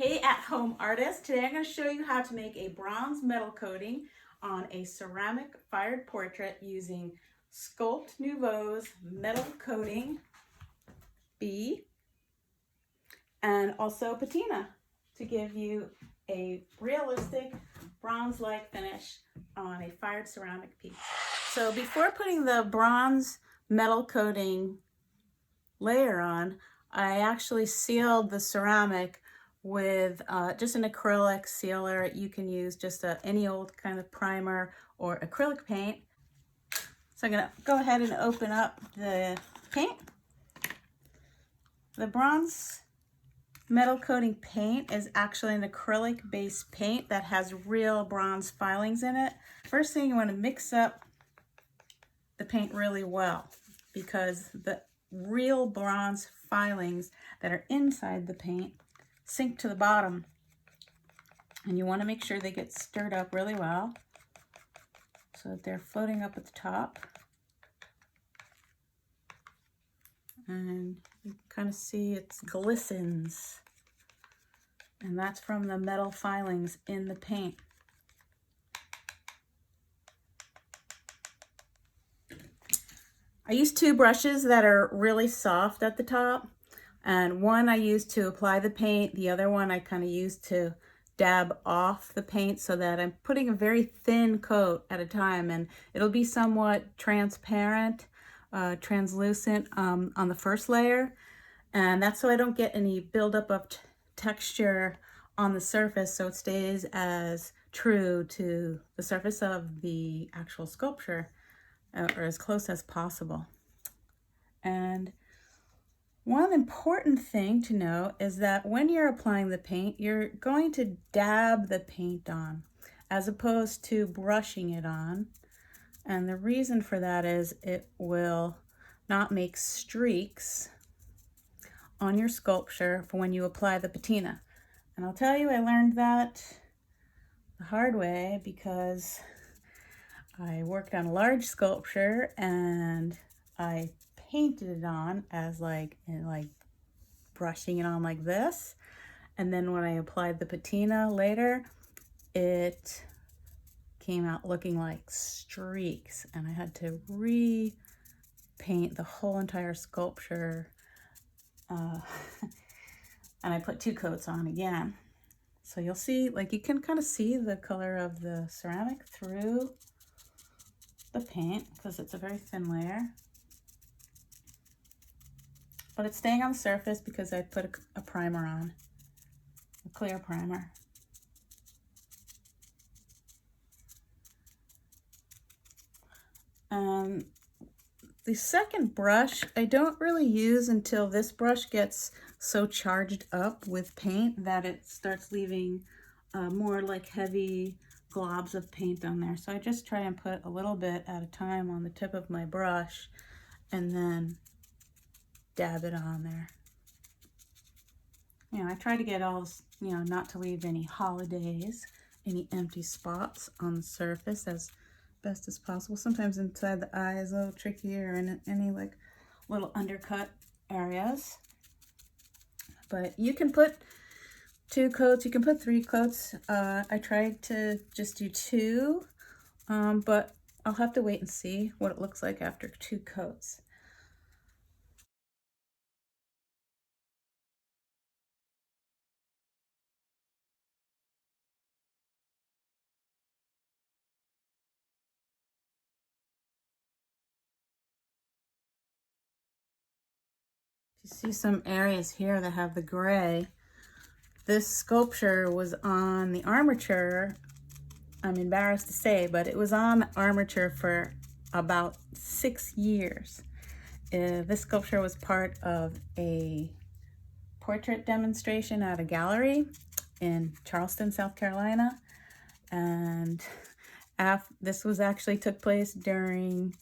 Hey at-home artist, today I'm going to show you how to make a bronze metal coating on a ceramic fired portrait using Sculpt Nouveau's metal coating B and also patina to give you a realistic bronze-like finish on a fired ceramic piece. So before putting the bronze metal coating layer on, I actually sealed the ceramic with just an acrylic sealer. You can use just any old kind of primer or acrylic paint. So I'm gonna go ahead and open up the paint. The bronze metal coating paint is actually an acrylic based paint that has real bronze filings in it. First thing, you want to mix up the paint really well because the real bronze filings that are inside the paint sink to the bottom, and you want to make sure they get stirred up really well so that they're floating up at the top. And you kind of see it glistens, and that's from the metal filings in the paint. I use two brushes that are really soft at the top, and one I use to apply the paint, the other one I kind of use to dab off the paint so that I'm putting a very thin coat at a time, and it'll be somewhat transparent, translucent on the first layer, and that's so I don't get any buildup of texture on the surface, so it stays as true to the surface of the actual sculpture or as close as possible. And one important thing to know is that when you're applying the paint, you're going to dab the paint on as opposed to brushing it on. And the reason for that is it will not make streaks on your sculpture for when you apply the patina. And I'll tell you, I learned that the hard way because I worked on a large sculpture and I painted it on as like brushing it on like this, and then when I applied the patina later, it came out looking like streaks, and I had to repaint the whole entire sculpture, and I put two coats on again. So you'll see, like, you can kind of see the color of the ceramic through the paint because it's a very thin layer, but it's staying on the surface because I put a primer on, a clear primer. The second brush I don't really use until this brush gets so charged up with paint that it starts leaving more like heavy globs of paint on there. So I just try and put a little bit at a time on the tip of my brush and then dab it on there. You know, I try to get all, not to leave any holidays, any empty spots on the surface as best as possible. Sometimes inside the eye is a little trickier and any like little undercut areas. But you can put two coats, you can put three coats. I tried to just do two, but I'll have to wait and see what it looks like after two coats. You see some areas here that have the gray. This sculpture was on the armature, I'm embarrassed to say, but it was on armature for about 6 years. This sculpture was part of a portrait demonstration at a gallery in Charleston, South Carolina. And this was actually took place during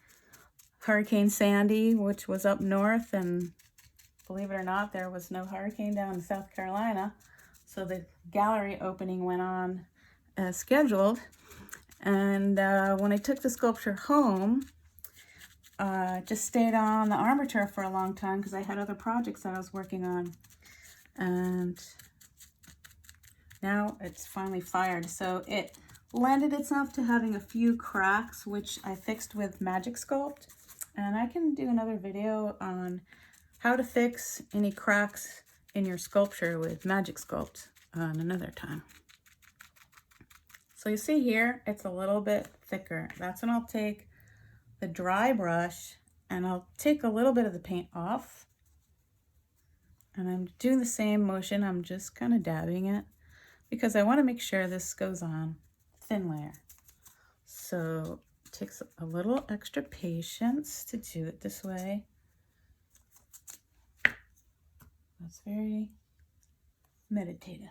Hurricane Sandy, which was up north, and believe it or not, there was no hurricane down in South Carolina. So the gallery opening went on as scheduled. And when I took the sculpture home, just stayed on the armature for a long time because I had other projects that I was working on. And Now it's finally fired. So it lended itself to having a few cracks, which I fixed with Magic Sculpt. And I can do another video on how to fix any cracks in your sculpture with Magic Sculpt on another time. So you see here, it's a little bit thicker. That's when I'll take the dry brush and I'll take a little bit of the paint off. And I'm doing the same motion. I'm just kind of dabbing it because I want to make sure this goes on thin layer. So it takes a little extra patience to do it this way. That's very meditative.